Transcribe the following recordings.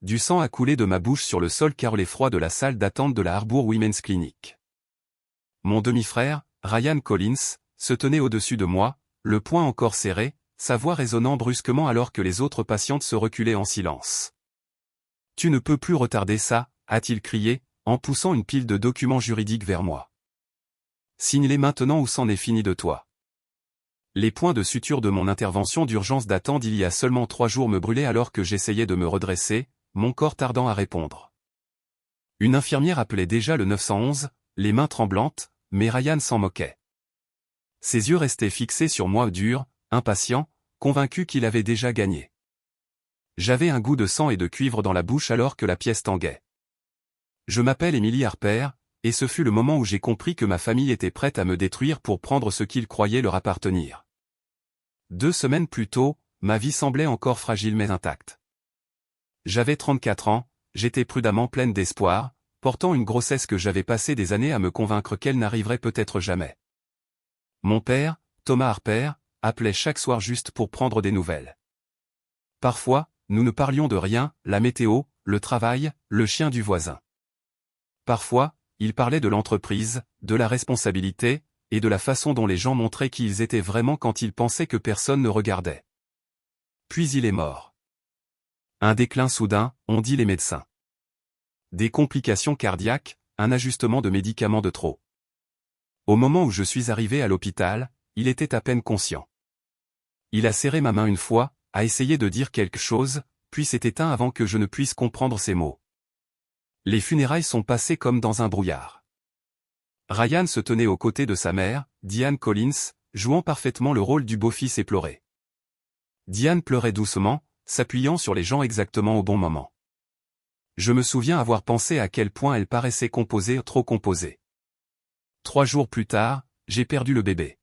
Du sang a coulé de ma bouche sur le sol carrelé froid de la salle d'attente de la Harbour Women's Clinic. Mon demi-frère, Ryan Collins, se tenait au-dessus de moi, le poing encore serré, sa voix résonnant brusquement alors que les autres patientes se reculaient en silence. « Tu ne peux plus retarder ça », a-t-il crié, en poussant une pile de documents juridiques vers moi. « Signe-les maintenant ou c'en est fini de toi. » Les points de suture de mon intervention d'urgence datant d'il y a seulement 3 jours me brûlaient alors que j'essayais de me redresser, mon corps tardant à répondre. Une infirmière appelait déjà le 911, les mains tremblantes, mais Ryan s'en moquait. Ses yeux restaient fixés sur moi durs, impatients, convaincus qu'il avait déjà gagné. J'avais un goût de sang et de cuivre dans la bouche alors que la pièce tanguait. Je m'appelle Emily Harper, et ce fut le moment où j'ai compris que ma famille était prête à me détruire pour prendre ce qu'ils croyaient leur appartenir. 2 semaines plus tôt, ma vie semblait encore fragile mais intacte. J'avais 34 ans, j'étais prudemment pleine d'espoir, portant une grossesse que j'avais passé des années à me convaincre qu'elle n'arriverait peut-être jamais. Mon père, Thomas Harper, appelait chaque soir juste pour prendre des nouvelles. Parfois, nous ne parlions de rien, la météo, le travail, le chien du voisin. Parfois, il parlait de l'entreprise, de la responsabilité, et de la façon dont les gens montraient qui ils étaient vraiment quand ils pensaient que personne ne regardait. Puis il est mort. Un déclin soudain, ont dit les médecins. Des complications cardiaques, un ajustement de médicaments de trop. Au moment où je suis arrivé à l'hôpital, il était à peine conscient. Il a serré ma main une fois, a essayé de dire quelque chose, puis s'est éteint avant que je ne puisse comprendre ses mots. Les funérailles sont passées comme dans un brouillard. Ryan se tenait aux côtés de sa mère, Diane Collins, jouant parfaitement le rôle du beau-fils éploré. Diane pleurait doucement, s'appuyant sur les gens exactement au bon moment. Je me souviens avoir pensé à quel point elle paraissait composée, trop composée. 3 jours plus tard, j'ai perdu le bébé.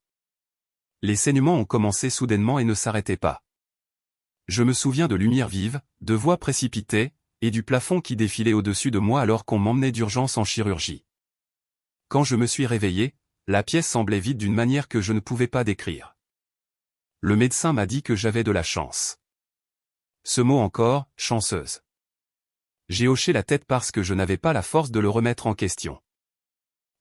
Les saignements ont commencé soudainement et ne s'arrêtaient pas. Je me souviens de lumières vives, de voix précipitées, et du plafond qui défilait au-dessus de moi alors qu'on m'emmenait d'urgence en chirurgie. Quand je me suis réveillé, la pièce semblait vide d'une manière que je ne pouvais pas décrire. Le médecin m'a dit que j'avais de la chance. Ce mot encore, chanceuse. J'ai hoché la tête parce que je n'avais pas la force de le remettre en question.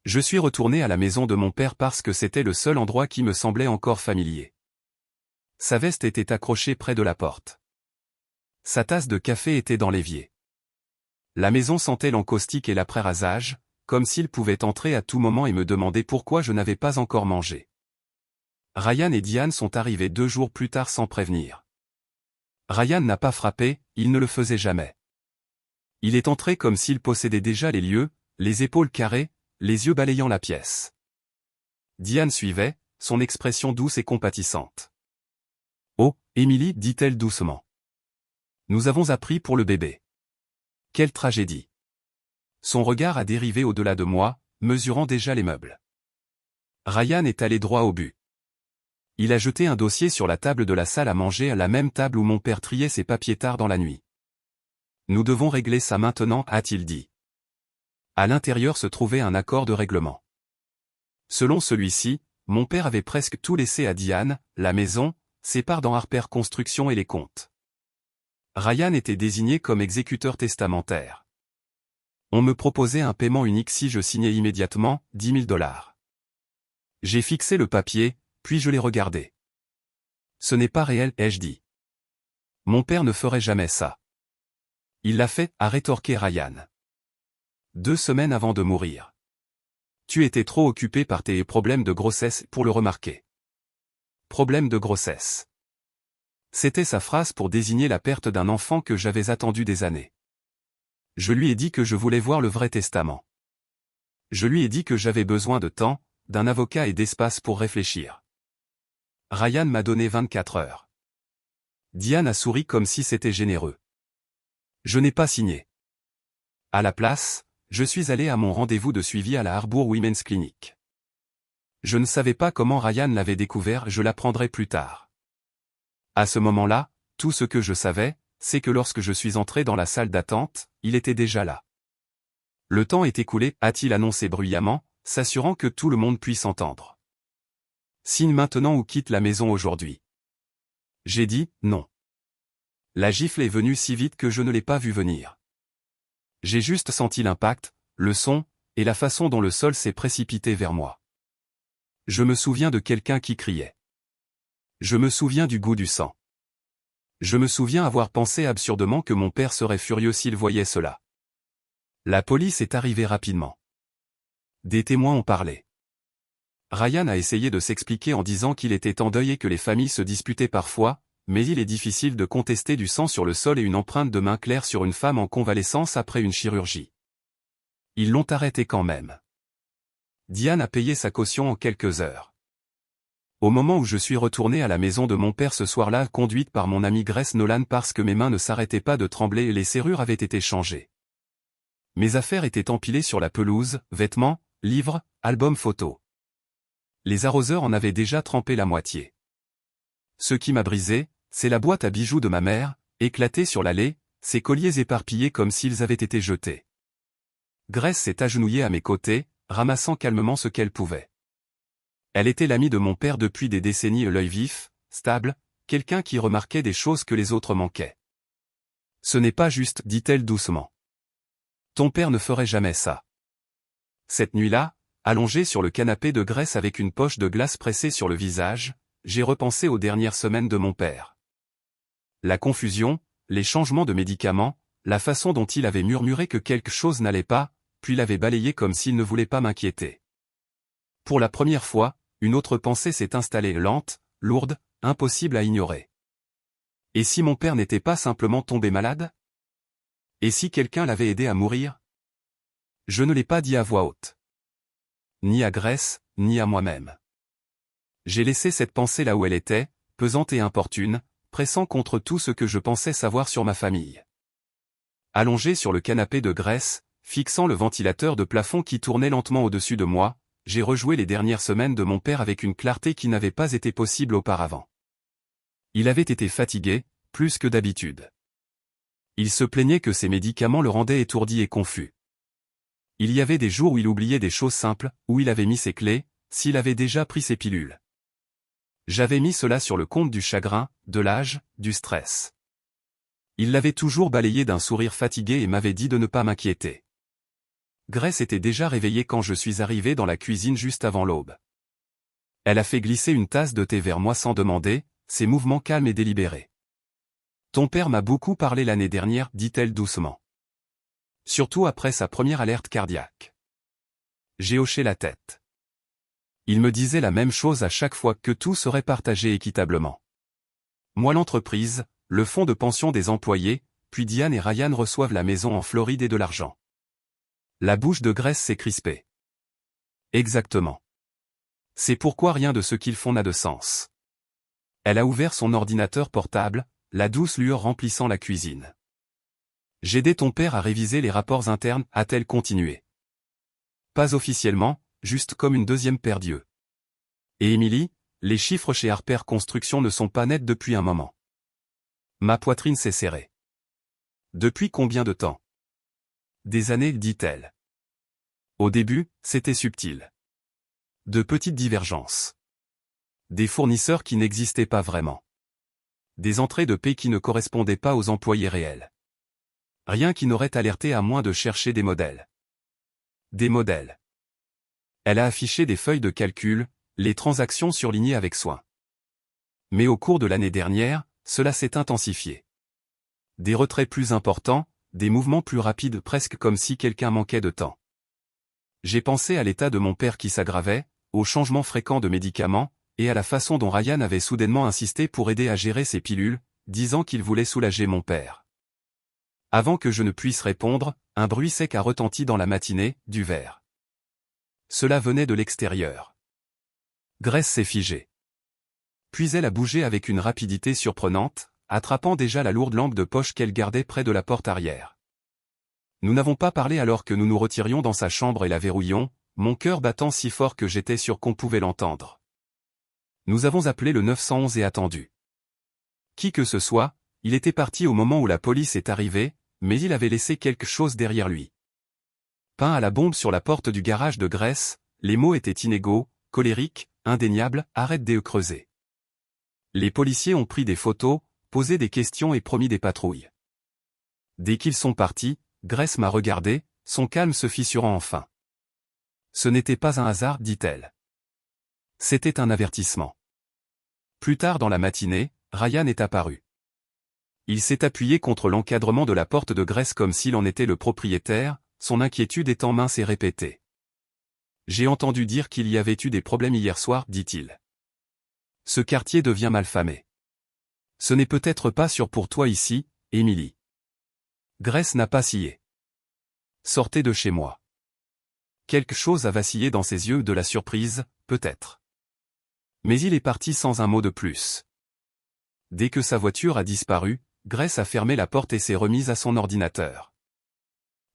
Je suis retourné à la maison de mon père parce que c'était le seul endroit qui me semblait encore familier. Sa veste était accrochée près de la porte. Sa tasse de café était dans l'évier. La maison sentait l'encaustique et l'après-rasage, comme s'il pouvait entrer à tout moment et me demander pourquoi je n'avais pas encore mangé. Ryan et Diane sont arrivés 2 jours plus tard sans prévenir. Ryan n'a pas frappé, il ne le faisait jamais. Il est entré comme s'il possédait déjà les lieux, les épaules carrées, les yeux balayant la pièce. Diane suivait, son expression douce et compatissante. « Oh, Emily, dit-elle doucement. Nous avons appris pour le bébé. Quelle tragédie. » Son regard a dérivé au-delà de moi, mesurant déjà les meubles. Ryan est allé droit au but. Il a jeté un dossier sur la table de la salle à manger à la même table où mon père triait ses papiers tard dans la nuit. « Nous devons régler ça maintenant, a-t-il dit. À l'intérieur se trouvait un accord de règlement. Selon celui-ci, mon père avait presque tout laissé à Diane, la maison, ses parts dans Harper Construction et les comptes. Ryan était désigné comme exécuteur testamentaire. On me proposait un paiement unique si je signais immédiatement, $10 000. J'ai fixé le papier, puis je l'ai regardé. Ce n'est pas réel, ai-je dit. Mon père ne ferait jamais ça. Il l'a fait, a rétorqué Ryan. 2 semaines avant de mourir. Tu étais trop occupé par tes problèmes de grossesse pour le remarquer. Problème de grossesse. C'était sa phrase pour désigner la perte d'un enfant que j'avais attendu des années. Je lui ai dit que je voulais voir le vrai testament. Je lui ai dit que j'avais besoin de temps, d'un avocat et d'espace pour réfléchir. Ryan m'a donné 24 heures. Diane a souri comme si c'était généreux. Je n'ai pas signé. À la place, je suis allé à mon rendez-vous de suivi à la Harbour Women's Clinic. Je ne savais pas comment Ryan l'avait découvert, je l'apprendrai plus tard. À ce moment-là, tout ce que je savais, c'est que lorsque je suis entré dans la salle d'attente, il était déjà là. Le temps est écoulé, a-t-il annoncé bruyamment, s'assurant que tout le monde puisse entendre. Signe maintenant ou quitte la maison aujourd'hui. J'ai dit, non. La gifle est venue si vite que je ne l'ai pas vue venir. J'ai juste senti l'impact, le son, et la façon dont le sol s'est précipité vers moi. Je me souviens de quelqu'un qui criait. Je me souviens du goût du sang. Je me souviens avoir pensé absurdement que mon père serait furieux s'il voyait cela. La police est arrivée rapidement. Des témoins ont parlé. Ryan a essayé de s'expliquer en disant qu'il était en deuil et que les familles se disputaient parfois, mais il est difficile de contester du sang sur le sol et une empreinte de main claire sur une femme en convalescence après une chirurgie. Ils l'ont arrêté quand même. Diane a payé sa caution en quelques heures. Au moment où je suis retourné à la maison de mon père ce soir-là, conduite par mon ami Grace Nolan parce que mes mains ne s'arrêtaient pas de trembler et les serrures avaient été changées. Mes affaires étaient empilées sur la pelouse, vêtements, livres, albums photos. Les arroseurs en avaient déjà trempé la moitié. Ce qui m'a brisé, c'est la boîte à bijoux de ma mère, éclatée sur l'allée, ses colliers éparpillés comme s'ils avaient été jetés. Grace s'est agenouillée à mes côtés, ramassant calmement ce qu'elle pouvait. Elle était l'amie de mon père depuis des décennies, l'œil vif, stable, quelqu'un qui remarquait des choses que les autres manquaient. Ce n'est pas juste, dit-elle doucement. Ton père ne ferait jamais ça. Cette nuit-là, allongé sur le canapé de Grace avec une poche de glace pressée sur le visage, j'ai repensé aux dernières semaines de mon père. La confusion, les changements de médicaments, la façon dont il avait murmuré que quelque chose n'allait pas, puis l'avait balayé comme s'il ne voulait pas m'inquiéter. Pour la première fois, une autre pensée s'est installée, lente, lourde, impossible à ignorer. Et si mon père n'était pas simplement tombé malade? Et si quelqu'un l'avait aidé à mourir? Je ne l'ai pas dit à voix haute. Ni à Grace, ni à moi-même. J'ai laissé cette pensée là où elle était, pesante et importune, pressant contre tout ce que je pensais savoir sur ma famille. Allongé sur le canapé de Grace, fixant le ventilateur de plafond qui tournait lentement au-dessus de moi, j'ai rejoué les dernières semaines de mon père avec une clarté qui n'avait pas été possible auparavant. Il avait été fatigué, plus que d'habitude. Il se plaignait que ses médicaments le rendaient étourdi et confus. Il y avait des jours où il oubliait des choses simples, où il avait mis ses clés, s'il avait déjà pris ses pilules. J'avais mis cela sur le compte du chagrin, de l'âge, du stress. Il l'avait toujours balayé d'un sourire fatigué et m'avait dit de ne pas m'inquiéter. Grace était déjà réveillée quand je suis arrivé dans la cuisine juste avant l'aube. Elle a fait glisser une tasse de thé vers moi sans demander, ses mouvements calmes et délibérés. Ton père m'a beaucoup parlé l'année dernière, dit-elle doucement. Surtout après sa première alerte cardiaque. J'ai hoché la tête. Il me disait la même chose à chaque fois, que tout serait partagé équitablement. Moi, l'entreprise, le fonds de pension des employés, puis Diane et Ryan reçoivent la maison en Floride et de l'argent. La bouche de Grace s'est crispée. Exactement. C'est pourquoi rien de ce qu'ils font n'a de sens. Elle a ouvert son ordinateur portable, la douce lueur remplissant la cuisine. J'aidais ton père à réviser les rapports internes, a-t-elle continué. Pas officiellement, juste comme une deuxième paire d'yeux. Et Emily, les chiffres chez Harper Construction ne sont pas nets depuis un moment. Ma poitrine s'est serrée. Depuis combien de temps? Des années, dit-elle. Au début, c'était subtil. De petites divergences. Des fournisseurs qui n'existaient pas vraiment. Des entrées de paie qui ne correspondaient pas aux employés réels. Rien qui n'aurait alerté à moins de chercher des modèles. Des modèles. Elle a affiché des feuilles de calcul, les transactions surlignées avec soin. Mais au cours de l'année dernière, cela s'est intensifié. Des retraits plus importants, des mouvements plus rapides, presque comme si quelqu'un manquait de temps. J'ai pensé à l'état de mon père qui s'aggravait, aux changements fréquents de médicaments, et à la façon dont Ryan avait soudainement insisté pour aider à gérer ses pilules, disant qu'il voulait soulager mon père. Avant que je ne puisse répondre, un bruit sec a retenti dans la matinée, du verre. Cela venait de l'extérieur. Grace s'est figée. Puis elle a bougé avec une rapidité surprenante, attrapant déjà la lourde lampe de poche qu'elle gardait près de la porte arrière. Nous n'avons pas parlé alors que nous nous retirions dans sa chambre et la verrouillions, mon cœur battant si fort que j'étais sûr qu'on pouvait l'entendre. Nous avons appelé le 911 et attendu. Qui que ce soit, il était parti au moment où la police est arrivée, mais il avait laissé quelque chose derrière lui. Peint à la bombe sur la porte du garage de Grace, les mots étaient inégaux, colériques, indéniables, arrête des creusés. Les policiers ont pris des photos, posé des questions et promis des patrouilles. Dès qu'ils sont partis, Grace m'a regardé, son calme se fissurant enfin. Ce n'était pas un hasard, dit-elle. C'était un avertissement. Plus tard dans la matinée, Ryan est apparu. Il s'est appuyé contre l'encadrement de la porte de Grace comme s'il en était le propriétaire, son inquiétude étant mince et répétée. J'ai entendu dire qu'il y avait eu des problèmes hier soir, dit-il. Ce quartier devient malfamé. Ce n'est peut-être pas sûr pour toi ici, Emily. Grace n'a pas scié. Sortez de chez moi. Quelque chose a vacillé dans ses yeux, de la surprise, peut-être. Mais il est parti sans un mot de plus. Dès que sa voiture a disparu, Grace a fermé la porte et s'est remise à son ordinateur.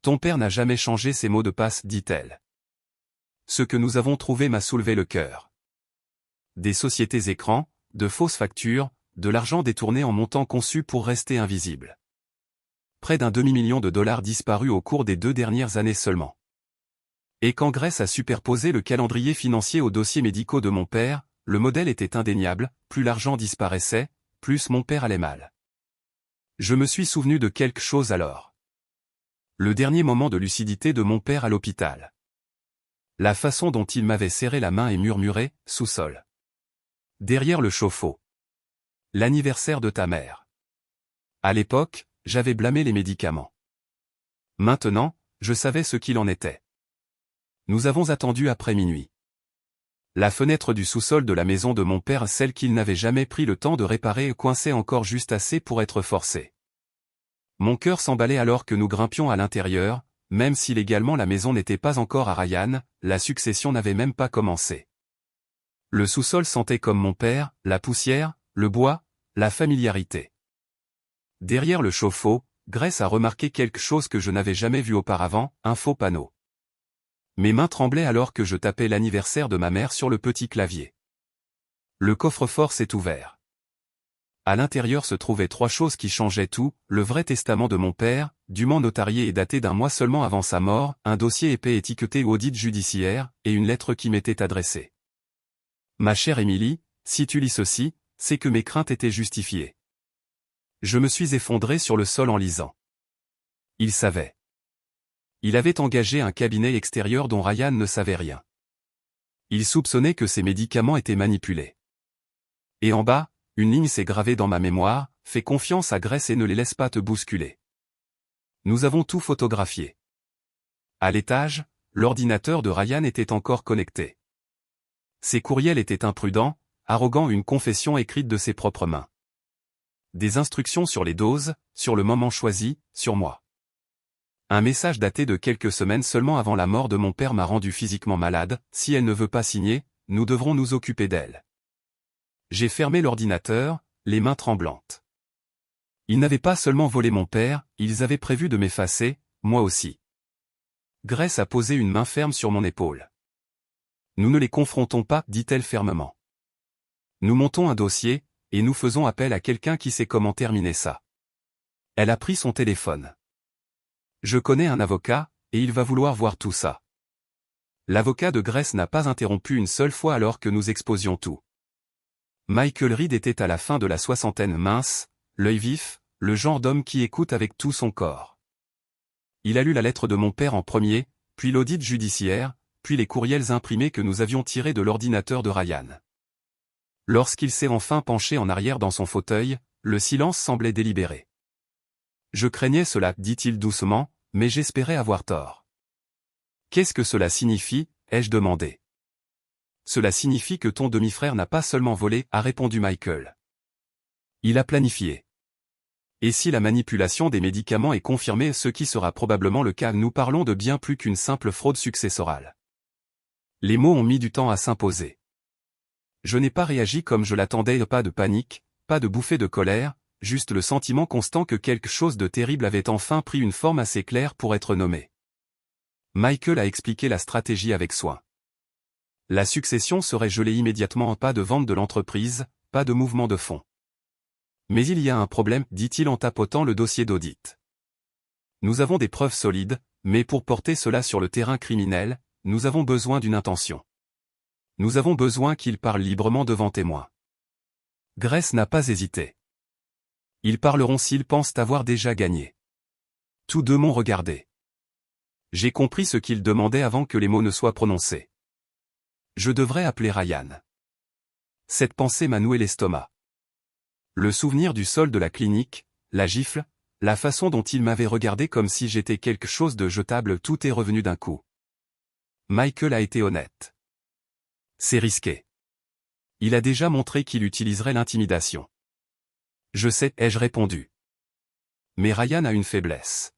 Ton père n'a jamais changé ses mots de passe, dit-elle. Ce que nous avons trouvé m'a soulevé le cœur. Des sociétés écrans, de fausses factures, de l'argent détourné en montant conçu pour rester invisible. Près d'un demi-million de dollars disparus au cours des 2 dernières années seulement. Et quand Grace a superposé le calendrier financier aux dossiers médicaux de mon père, le modèle était indéniable, plus l'argent disparaissait, plus mon père allait mal. Je me suis souvenu de quelque chose alors. Le dernier moment de lucidité de mon père à l'hôpital. La façon dont il m'avait serré la main et murmuré, sous-sol. Derrière le chauffe-eau. L'anniversaire de ta mère. À l'époque, j'avais blâmé les médicaments. Maintenant, je savais ce qu'il en était. Nous avons attendu après minuit. La fenêtre du sous-sol de la maison de mon père, celle qu'il n'avait jamais pris le temps de réparer, coinçait encore juste assez pour être forcée. Mon cœur s'emballait alors que nous grimpions à l'intérieur, même si légalement la maison n'était pas encore à Ryan, la succession n'avait même pas commencé. Le sous-sol sentait comme mon père, la poussière, le bois, la familiarité. Derrière le chauffe-eau, Grace a remarqué quelque chose que je n'avais jamais vu auparavant, un faux panneau. Mes mains tremblaient alors que je tapais l'anniversaire de ma mère sur le petit clavier. Le coffre-fort s'est ouvert. À l'intérieur se trouvaient 3 choses qui changeaient tout, le vrai testament de mon père, dûment notarié et daté d'un mois seulement avant sa mort, un dossier épais étiqueté audit judiciaire, et une lettre qui m'était adressée. Ma chère Emily, si tu lis ceci, c'est que mes craintes étaient justifiées. Je me suis effondré sur le sol en lisant. Il savait. Il avait engagé un cabinet extérieur dont Ryan ne savait rien. Il soupçonnait que ses médicaments étaient manipulés. Et en bas, une ligne s'est gravée dans ma mémoire, fais confiance à Grace et ne les laisse pas te bousculer. Nous avons tout photographié. À l'étage, l'ordinateur de Ryan était encore connecté. Ses courriels étaient imprudents, arrogants, une confession écrite de ses propres mains. Des instructions sur les doses, sur le moment choisi, sur moi. Un message daté de quelques semaines seulement avant la mort de mon père m'a rendu physiquement malade, si elle ne veut pas signer, nous devrons nous occuper d'elle. J'ai fermé l'ordinateur, les mains tremblantes. Ils n'avaient pas seulement volé mon père, ils avaient prévu de m'effacer, moi aussi. Grace a posé une main ferme sur mon épaule. Nous ne les confrontons pas, dit-elle fermement. Nous montons un dossier, et nous faisons appel à quelqu'un qui sait comment terminer ça. Elle a pris son téléphone. Je connais un avocat, et il va vouloir voir tout ça. L'avocat de Grace n'a pas interrompu une seule fois alors que nous exposions tout. Michael Reed était à la fin de la soixantaine, mince, l'œil vif, le genre d'homme qui écoute avec tout son corps. Il a lu la lettre de mon père en premier, puis l'audit judiciaire, puis les courriels imprimés que nous avions tirés de l'ordinateur de Ryan. Lorsqu'il s'est enfin penché en arrière dans son fauteuil, le silence semblait délibéré. Je craignais cela, dit-il doucement, mais j'espérais avoir tort. Qu'est-ce que cela signifie, ai-je demandé. Cela signifie que ton demi-frère n'a pas seulement volé, a répondu Michael. Il a planifié. Et si la manipulation des médicaments est confirmée, ce qui sera probablement le cas, nous parlons de bien plus qu'une simple fraude successorale. Les mots ont mis du temps à s'imposer. Je n'ai pas réagi comme je l'attendais, pas de panique, pas de bouffée de colère, juste le sentiment constant que quelque chose de terrible avait enfin pris une forme assez claire pour être nommée. Michael a expliqué la stratégie avec soin. La succession serait gelée immédiatement, pas de vente de l'entreprise, pas de mouvement de fonds. Mais il y a un problème, dit-il en tapotant le dossier d'audit. Nous avons des preuves solides, mais pour porter cela sur le terrain criminel, nous avons besoin d'une intention. Nous avons besoin qu'il parle librement devant témoins. Grace n'a pas hésité. Ils parleront s'ils pensent avoir déjà gagné. Tous deux m'ont regardé. J'ai compris ce qu'ils demandaient avant que les mots ne soient prononcés. Je devrais appeler Ryan. Cette pensée m'a noué l'estomac. Le souvenir du sol de la clinique, la gifle, la façon dont il m'avait regardé comme si j'étais quelque chose de jetable, tout est revenu d'un coup. Michael a été honnête. C'est risqué. Il a déjà montré qu'il utiliserait l'intimidation. Je sais, ai-je répondu. Mais Ryan a une faiblesse.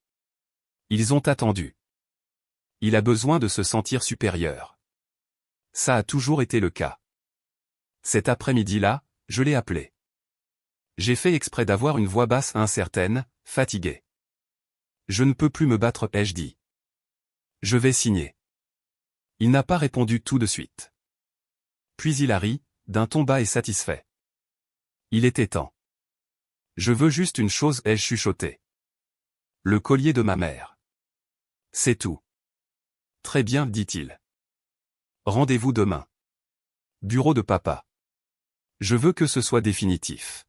Ils ont attendu. Il a besoin de se sentir supérieur. Ça a toujours été le cas. Cet après-midi-là, je l'ai appelé. J'ai fait exprès d'avoir une voix basse incertaine, fatiguée. Je ne peux plus me battre, ai-je dit. Je vais signer. Il n'a pas répondu tout de suite. Puis il a ri, d'un ton bas et satisfait. Il était temps. Je veux juste une chose, ai-je chuchoté. Le collier de ma mère. C'est tout. Très bien, dit-il. Rendez-vous demain. Bureau de papa. Je veux que ce soit définitif.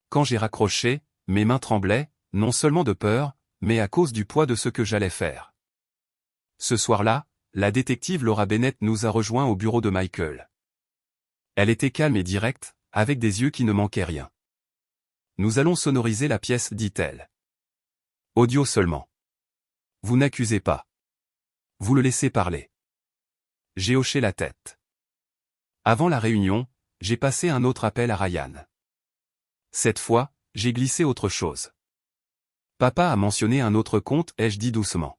Quand j'ai raccroché, mes mains tremblaient, non seulement de peur, mais à cause du poids de ce que j'allais faire. Ce soir-là, la détective Laura Bennett nous a rejoints au bureau de Michael. Elle était calme et directe, avec des yeux qui ne manquaient rien. Nous allons sonoriser la pièce, dit-elle. Audio seulement. Vous n'accusez pas. Vous le laissez parler. J'ai hoché la tête. Avant la réunion, j'ai passé un autre appel à Ryan. Cette fois, j'ai glissé autre chose. Papa a mentionné un autre compte, ai-je dit doucement.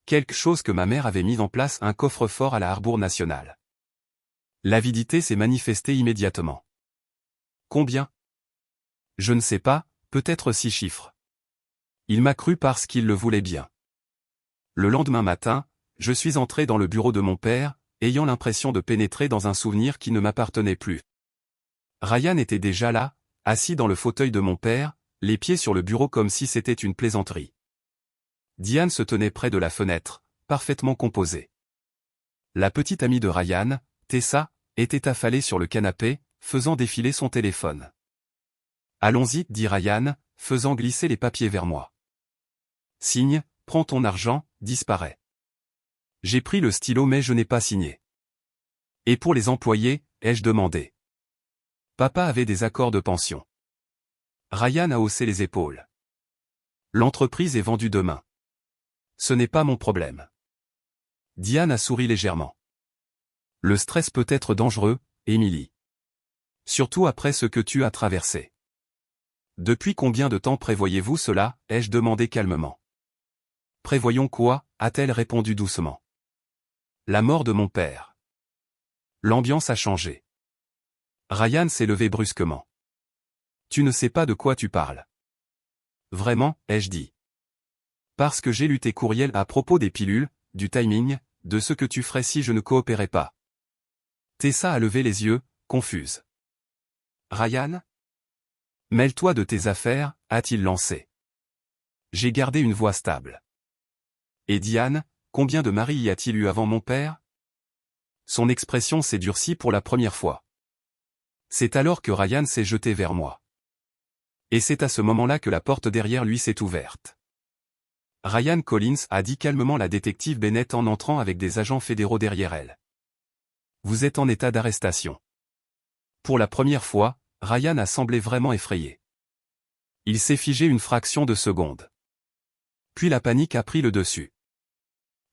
Quelque chose que ma mère avait mis en place, un coffre-fort à la Harbour National. L'avidité s'est manifestée immédiatement. Combien? Je ne sais pas, peut-être 6 chiffres. Il m'a cru parce qu'il le voulait bien. Le lendemain matin, je suis entré dans le bureau de mon père, ayant l'impression de pénétrer dans un souvenir qui ne m'appartenait plus. Ryan était déjà là, assis dans le fauteuil de mon père, les pieds sur le bureau comme si c'était une plaisanterie. Diane se tenait près de la fenêtre, parfaitement composée. La petite amie de Ryan, Tessa, était affalée sur le canapé, faisant défiler son téléphone. Allons-y, dit Ryan, faisant glisser les papiers vers moi. Signe, prends ton argent, disparaît. J'ai pris le stylo mais je n'ai pas signé. Et pour les employés, ai-je demandé. Papa avait des accords de pension. Ryan a haussé les épaules. L'entreprise est vendue demain. Ce n'est pas mon problème. Diane a souri légèrement. Le stress peut être dangereux, Emily. Surtout après ce que tu as traversé. Depuis combien de temps prévoyez-vous cela, ai-je demandé calmement. Prévoyons quoi, a-t-elle répondu doucement. La mort de mon père. L'ambiance a changé. Ryan s'est levé brusquement. Tu ne sais pas de quoi tu parles. Vraiment, ai-je dit. Parce que j'ai lu tes courriels à propos des pilules, du timing, de ce que tu ferais si je ne coopérais pas. Tessa a levé les yeux, confuse. Ryan? Mêle-toi de tes affaires, a-t-il lancé. J'ai gardé une voix stable. Et Diane, combien de maris y a-t-il eu avant mon père? Son expression s'est durcie pour la première fois. C'est alors que Ryan s'est jeté vers moi. Et c'est à ce moment-là que la porte derrière lui s'est ouverte. Ryan Collins, a dit calmement la détective Bennett en entrant avec des agents fédéraux derrière elle. Vous êtes en état d'arrestation. Pour la première fois, Ryan a semblé vraiment effrayé. Il s'est figé une fraction de seconde. Puis la panique a pris le dessus.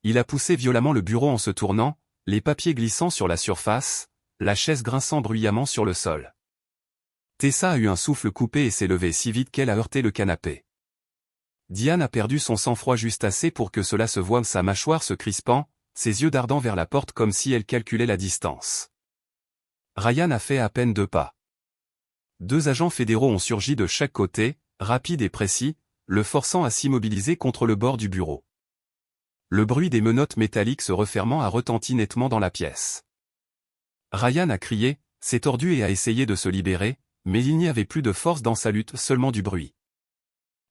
Il a poussé violemment le bureau en se tournant, les papiers glissant sur la surface, la chaise grinçant bruyamment sur le sol. Tessa a eu un souffle coupé et s'est levée si vite qu'elle a heurté le canapé. Diane a perdu son sang-froid juste assez pour que cela se voie, sa mâchoire se crispant, ses yeux dardant vers la porte comme si elle calculait la distance. Ryan a fait à peine 2 pas. 2 agents fédéraux ont surgi de chaque côté, rapides et précis, le forçant à s'immobiliser contre le bord du bureau. Le bruit des menottes métalliques se refermant a retenti nettement dans la pièce. Ryan a crié, s'est tordu et a essayé de se libérer, mais il n'y avait plus de force dans sa lutte, seulement du bruit.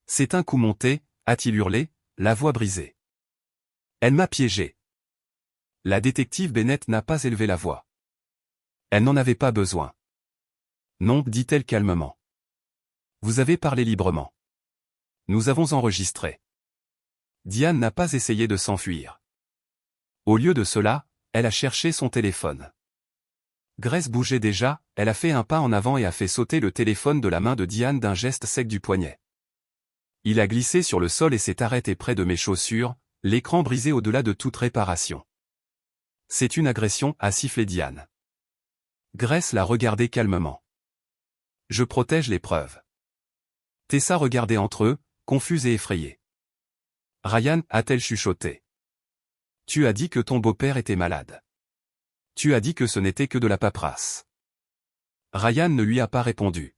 C'est un coup monté, a-t-il hurlé, la voix brisée. Elle m'a piégé. La détective Bennett n'a pas élevé la voix. Elle n'en avait pas besoin. Non, dit-elle calmement. Vous avez parlé librement. Nous avons enregistré. Diane n'a pas essayé de s'enfuir. Au lieu de cela, elle a cherché son téléphone. Grace bougeait déjà, elle a fait un pas en avant et a fait sauter le téléphone de la main de Diane d'un geste sec du poignet. Il a glissé sur le sol et s'est arrêté près de mes chaussures, l'écran brisé au-delà de toute réparation. C'est une agression, a sifflé Diane. Grace l'a regardé calmement. Je protège les preuves. Tessa regardait entre eux, confuse et effrayée. Ryan, a-t-elle chuchoté. Tu as dit que ton beau-père était malade. Tu as dit que ce n'était que de la paperasse. Ryan ne lui a pas répondu.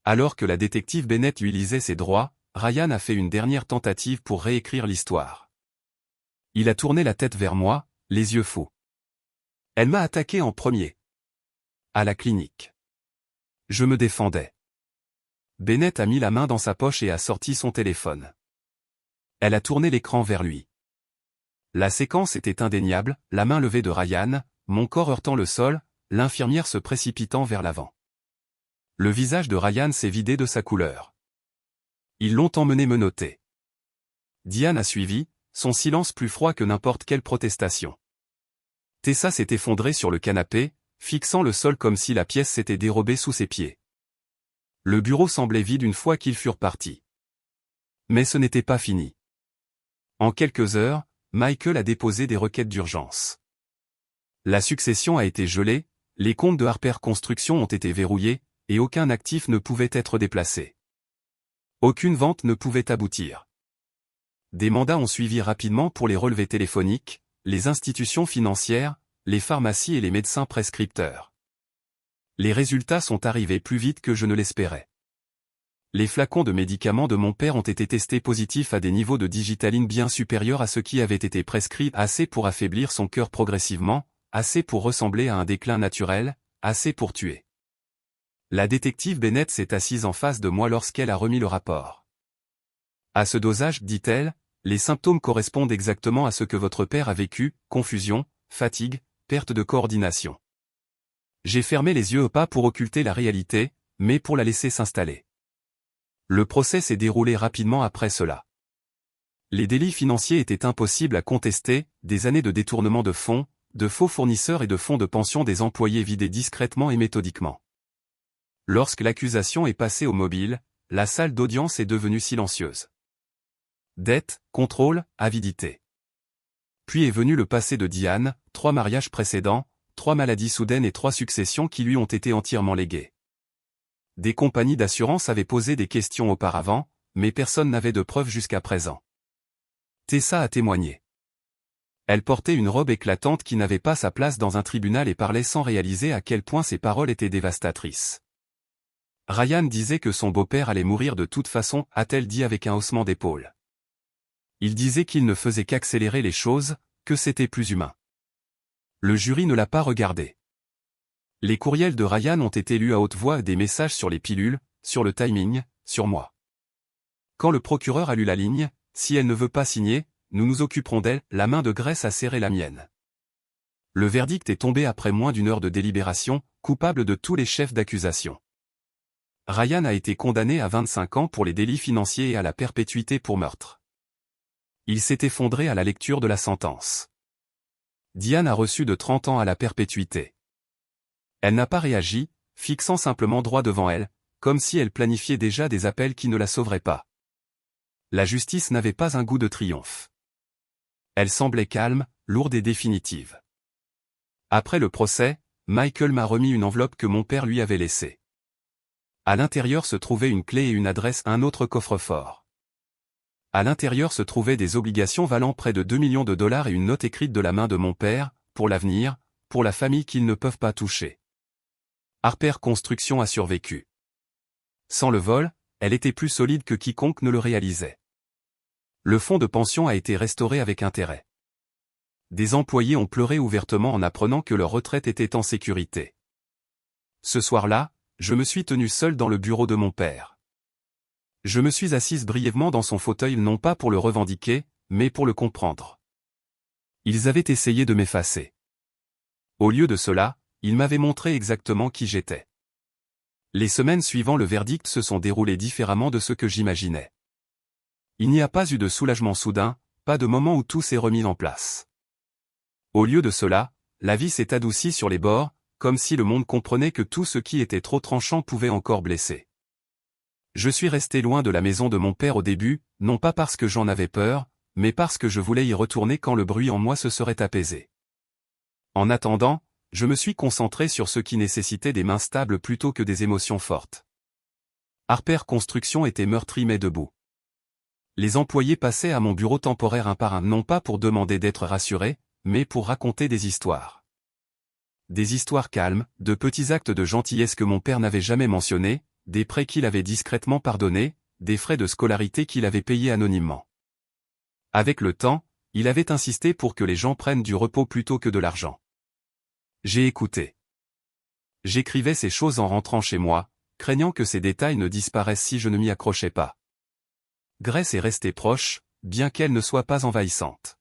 Alors que la détective Bennett lui lisait ses droits, Ryan a fait une dernière tentative pour réécrire l'histoire. Il a tourné la tête vers moi, les yeux fous. Elle m'a attaqué en premier. À la clinique. Je me défendais. Bennett a mis la main dans sa poche et a sorti son téléphone. Elle a tourné l'écran vers lui. La séquence était indéniable, la main levée de Ryan, mon corps heurtant le sol, l'infirmière se précipitant vers l'avant. Le visage de Ryan s'est vidé de sa couleur. Ils l'ont emmené menotté. Diane a suivi, son silence plus froid que n'importe quelle protestation. Tessa s'est effondrée sur le canapé, fixant le sol comme si la pièce s'était dérobée sous ses pieds. Le bureau semblait vide une fois qu'ils furent partis. Mais ce n'était pas fini. En quelques heures, Michael a déposé des requêtes d'urgence. La succession a été gelée, les comptes de Harper Construction ont été verrouillés, et aucun actif ne pouvait être déplacé. Aucune vente ne pouvait aboutir. Des mandats ont suivi rapidement pour les relevés téléphoniques, les institutions financières, les pharmacies et les médecins prescripteurs. Les résultats sont arrivés plus vite que je ne l'espérais. Les flacons de médicaments de mon père ont été testés positifs à des niveaux de digitaline bien supérieurs à ce qui avait été prescrit, assez pour affaiblir son cœur progressivement, assez pour ressembler à un déclin naturel, assez pour tuer. La détective Bennett s'est assise en face de moi lorsqu'elle a remis le rapport. À ce dosage, dit-elle, les symptômes correspondent exactement à ce que votre père a vécu, confusion, fatigue, perte de coordination. J'ai fermé les yeux pas pour occulter la réalité, mais pour la laisser s'installer. Le procès s'est déroulé rapidement après cela. Les délits financiers étaient impossibles à contester, des années de détournement de fonds, de faux fournisseurs et de fonds de pension des employés vidés discrètement et méthodiquement. Lorsque l'accusation est passée au mobile, la salle d'audience est devenue silencieuse. Dette, contrôle, avidité. Puis est venu le passé de Diane, 3 mariages précédents, 3 maladies soudaines et 3 successions qui lui ont été entièrement léguées. Des compagnies d'assurance avaient posé des questions auparavant, mais personne n'avait de preuves jusqu'à présent. Tessa a témoigné. Elle portait une robe éclatante qui n'avait pas sa place dans un tribunal et parlait sans réaliser à quel point ses paroles étaient dévastatrices. Ryan disait que son beau-père allait mourir de toute façon, a-t-elle dit avec un haussement d'épaule. Il disait qu'il ne faisait qu'accélérer les choses, que c'était plus humain. Le jury ne l'a pas regardé. Les courriels de Ryan ont été lus à haute voix, des messages sur les pilules, sur le timing, sur moi. Quand le procureur a lu la ligne, si elle ne veut pas signer, nous nous occuperons d'elle, la main de Grace a serré la mienne. Le verdict est tombé après moins d'une heure de délibération, coupable de tous les chefs d'accusation. Ryan a été condamné à 25 ans pour les délits financiers et à la perpétuité pour meurtre. Il s'est effondré à la lecture de la sentence. Diane a reçu de 30 ans à la perpétuité. Elle n'a pas réagi, fixant simplement droit devant elle, comme si elle planifiait déjà des appels qui ne la sauveraient pas. La justice n'avait pas un goût de triomphe. Elle semblait calme, lourde et définitive. Après le procès, Michael m'a remis une enveloppe que mon père lui avait laissée. À l'intérieur se trouvait une clé et une adresse, un autre coffre-fort. À l'intérieur se trouvaient des obligations valant près de 2 millions de dollars et une note écrite de la main de mon père, pour l'avenir, pour la famille qu'ils ne peuvent pas toucher. Harper Construction a survécu. Sans le vol, elle était plus solide que quiconque ne le réalisait. Le fonds de pension a été restauré avec intérêt. Des employés ont pleuré ouvertement en apprenant que leur retraite était en sécurité. Ce soir-là, je me suis tenu seul dans le bureau de mon père. Je me suis assise brièvement dans son fauteuil non pas pour le revendiquer, mais pour le comprendre. Ils avaient essayé de m'effacer. Au lieu de cela, ils m'avaient montré exactement qui j'étais. Les semaines suivant le verdict se sont déroulées différemment de ce que j'imaginais. Il n'y a pas eu de soulagement soudain, pas de moment où tout s'est remis en place. Au lieu de cela, la vie s'est adoucie sur les bords, comme si le monde comprenait que tout ce qui était trop tranchant pouvait encore blesser. Je suis resté loin de la maison de mon père au début, non pas parce que j'en avais peur, mais parce que je voulais y retourner quand le bruit en moi se serait apaisé. En attendant, je me suis concentré sur ce qui nécessitait des mains stables plutôt que des émotions fortes. Harper Construction était meurtri mais debout. Les employés passaient à mon bureau temporaire un par un non pas pour demander d'être rassurés, mais pour raconter des histoires. Des histoires calmes, de petits actes de gentillesse que mon père n'avait jamais mentionnés, des prêts qu'il avait discrètement pardonnés, des frais de scolarité qu'il avait payés anonymement. Avec le temps, il avait insisté pour que les gens prennent du repos plutôt que de l'argent. J'ai écouté. J'écrivais ces choses en rentrant chez moi, craignant que ces détails ne disparaissent si je ne m'y accrochais pas. Grace est restée proche, bien qu'elle ne soit pas envahissante.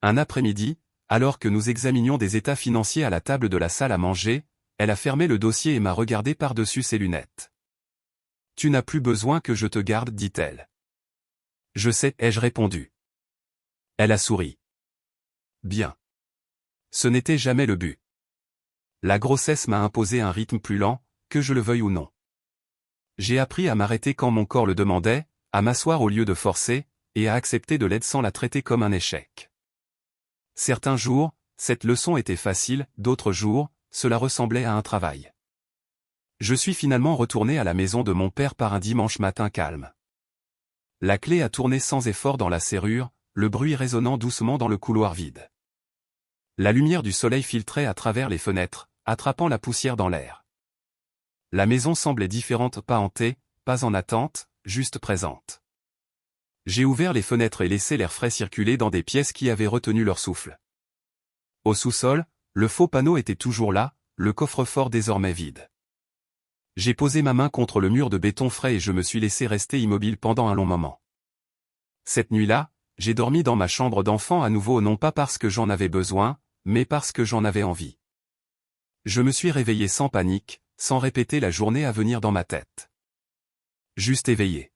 Un après-midi, alors que nous examinions des états financiers à la table de la salle à manger, elle a fermé le dossier et m'a regardé par-dessus ses lunettes. « Tu n'as plus besoin que je te garde, dit-elle. »« Je sais, ai-je répondu. Elle a souri. « Bien. Ce n'était jamais le but. La grossesse m'a imposé un rythme plus lent, que je le veuille ou non. J'ai appris à m'arrêter quand mon corps le demandait, à m'asseoir au lieu de forcer, et à accepter de l'aide sans la traiter comme un échec. Certains jours, cette leçon était facile, d'autres jours, cela ressemblait à un travail. Je suis finalement retourné à la maison de mon père par un dimanche matin calme. La clé a tourné sans effort dans la serrure, le bruit résonnant doucement dans le couloir vide. La lumière du soleil filtrait à travers les fenêtres, attrapant la poussière dans l'air. La maison semblait différente, pas hantée, pas en attente, juste présente. J'ai ouvert les fenêtres et laissé l'air frais circuler dans des pièces qui avaient retenu leur souffle. Au sous-sol, le faux panneau était toujours là, le coffre-fort désormais vide. J'ai posé ma main contre le mur de béton frais et je me suis laissé rester immobile pendant un long moment. Cette nuit-là, j'ai dormi dans ma chambre d'enfant à nouveau non pas parce que j'en avais besoin, mais parce que j'en avais envie. Je me suis réveillé sans panique, sans répéter la journée à venir dans ma tête. Juste éveillé.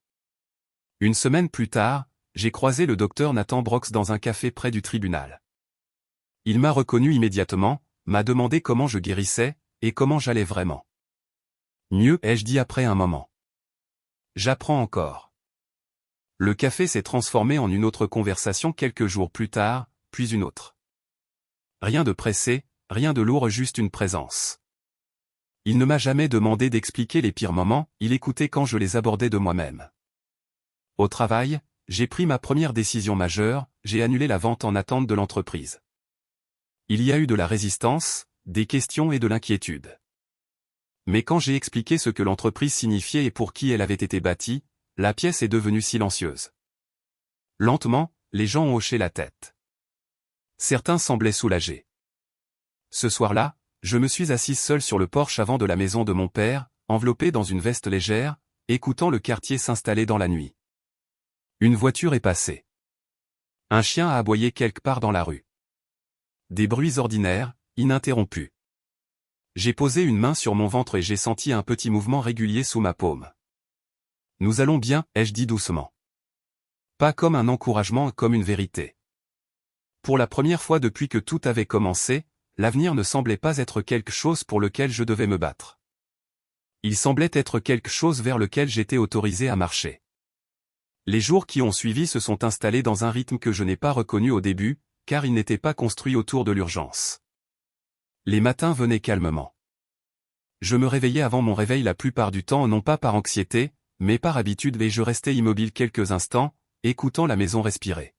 Une semaine plus tard, j'ai croisé le docteur Nathan Brox dans un café près du tribunal. Il m'a reconnu immédiatement, m'a demandé comment je guérissais, et comment j'allais vraiment. Mieux, ai-je dit après un moment. J'apprends encore. Le café s'est transformé en une autre conversation quelques jours plus tard, puis une autre. Rien de pressé, rien de lourd, juste une présence. Il ne m'a jamais demandé d'expliquer les pires moments, il écoutait quand je les abordais de moi-même. Au travail, j'ai pris ma première décision majeure, j'ai annulé la vente en attente de l'entreprise. Il y a eu de la résistance, des questions et de l'inquiétude. Mais quand j'ai expliqué ce que l'entreprise signifiait et pour qui elle avait été bâtie, la pièce est devenue silencieuse. Lentement, les gens ont hoché la tête. Certains semblaient soulagés. Ce soir-là, je me suis assis seul sur le porche avant de la maison de mon père, enveloppé dans une veste légère, écoutant le quartier s'installer dans la nuit. Une voiture est passée. Un chien a aboyé quelque part dans la rue. Des bruits ordinaires, ininterrompus. J'ai posé une main sur mon ventre et j'ai senti un petit mouvement régulier sous ma paume. « Nous allons bien », ai-je dit doucement. Pas comme un encouragement, comme une vérité. Pour la première fois depuis que tout avait commencé, l'avenir ne semblait pas être quelque chose pour lequel je devais me battre. Il semblait être quelque chose vers lequel j'étais autorisé à marcher. Les jours qui ont suivi se sont installés dans un rythme que je n'ai pas reconnu au début, car il n'était pas construit autour de l'urgence. Les matins venaient calmement. Je me réveillais avant mon réveil la plupart du temps non pas par anxiété, mais par habitude et je restais immobile quelques instants, écoutant la maison respirer.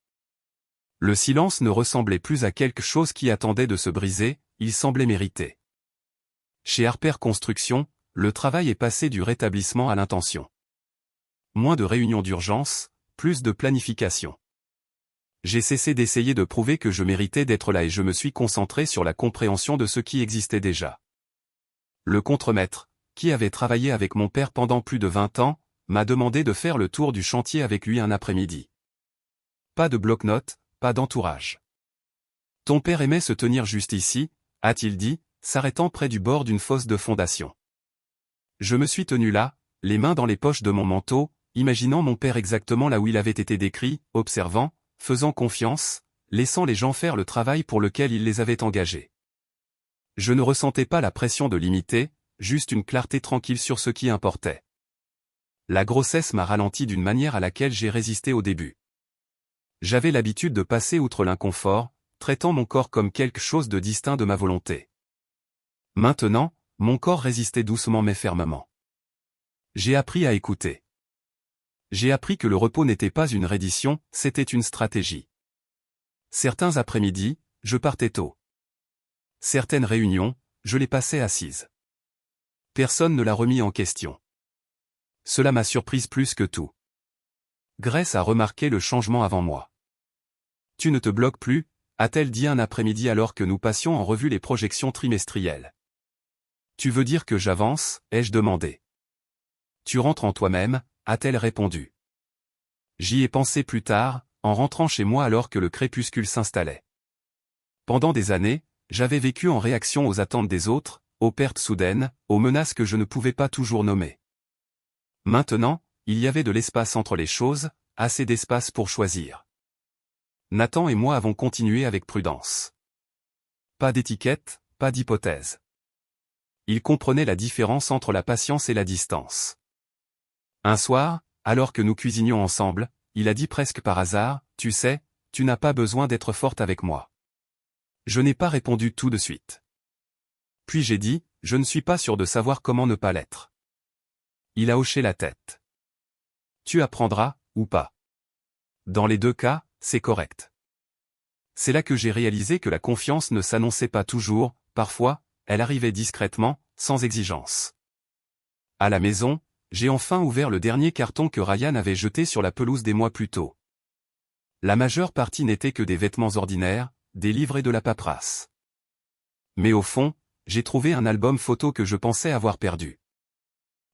Le silence ne ressemblait plus à quelque chose qui attendait de se briser, il semblait mérité. Chez Harper Construction, le travail est passé du rétablissement à l'intention. Moins de réunions d'urgence, plus de planification. J'ai cessé d'essayer de prouver que je méritais d'être là et je me suis concentré sur la compréhension de ce qui existait déjà. Le contremaître, qui avait travaillé avec mon père pendant plus de 20 ans, m'a demandé de faire le tour du chantier avec lui un après-midi. Pas de bloc-notes, pas d'entourage. « Ton père aimait se tenir juste ici », a-t-il dit, s'arrêtant près du bord d'une fosse de fondation. Je me suis tenu là, les mains dans les poches de mon manteau, imaginant mon père exactement là où il avait été décrit, observant, faisant confiance, laissant les gens faire le travail pour lequel il les avait engagés. Je ne ressentais pas la pression de l'imiter, juste une clarté tranquille sur ce qui importait. La grossesse m'a ralenti d'une manière à laquelle j'ai résisté au début. J'avais l'habitude de passer outre l'inconfort, traitant mon corps comme quelque chose de distinct de ma volonté. Maintenant, mon corps résistait doucement mais fermement. J'ai appris à écouter. J'ai appris que le repos n'était pas une reddition, c'était une stratégie. Certains après-midi, je partais tôt. Certaines réunions, je les passais assises. Personne ne l'a remis en question. Cela m'a surprise plus que tout. Grace a remarqué le changement avant moi. « Tu ne te bloques plus », a-t-elle dit un après-midi alors que nous passions en revue les projections trimestrielles. « Tu veux dire que j'avance ?» ai-je demandé. « Tu rentres en toi-même », a-t-elle répondu. J'y ai pensé plus tard, en rentrant chez moi alors que le crépuscule s'installait. Pendant des années, j'avais vécu en réaction aux attentes des autres, aux pertes soudaines, aux menaces que je ne pouvais pas toujours nommer. Maintenant, il y avait de l'espace entre les choses, assez d'espace pour choisir. Nathan et moi avons continué avec prudence. Pas d'étiquette, pas d'hypothèse. Il comprenait la différence entre la patience et la distance. Un soir, alors que nous cuisinions ensemble, il a dit presque par hasard, « Tu sais, tu n'as pas besoin d'être forte avec moi. » Je n'ai pas répondu tout de suite. Puis j'ai dit, « Je ne suis pas sûr de savoir comment ne pas l'être. » Il a hoché la tête. « Tu apprendras, ou pas. Dans les deux cas, c'est correct. » C'est là que j'ai réalisé que la confiance ne s'annonçait pas toujours, parfois, elle arrivait discrètement, sans exigence. À la maison, j'ai enfin ouvert le dernier carton que Ryan avait jeté sur la pelouse des mois plus tôt. La majeure partie n'était que des vêtements ordinaires, des livres et de la paperasse. Mais au fond, j'ai trouvé un album photo que je pensais avoir perdu.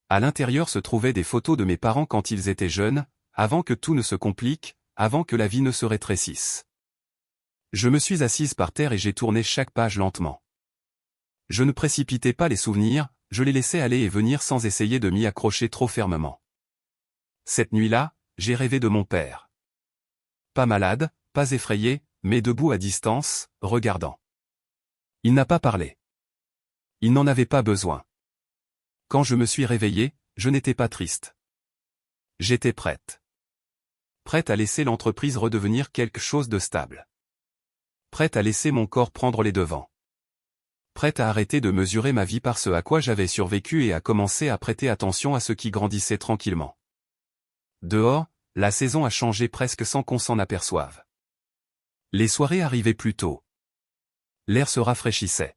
À l'intérieur se trouvaient des photos de mes parents quand ils étaient jeunes, avant que tout ne se complique, avant que la vie ne se rétrécisse. Je me suis assise par terre et j'ai tourné chaque page lentement. Je ne précipitais pas les souvenirs, je les laissais aller et venir sans essayer de m'y accrocher trop fermement. Cette nuit-là, j'ai rêvé de mon père. Pas malade, pas effrayé, mais debout à distance, regardant. Il n'a pas parlé. Il n'en avait pas besoin. Quand je me suis réveillé, je n'étais pas triste. J'étais prête. Prête à laisser l'entreprise redevenir quelque chose de stable. Prête à laisser mon corps prendre les devants. Prête à arrêter de mesurer ma vie par ce à quoi j'avais survécu et à commencer à prêter attention à ce qui grandissait tranquillement. Dehors, la saison a changé presque sans qu'on s'en aperçoive. Les soirées arrivaient plus tôt. L'air se rafraîchissait.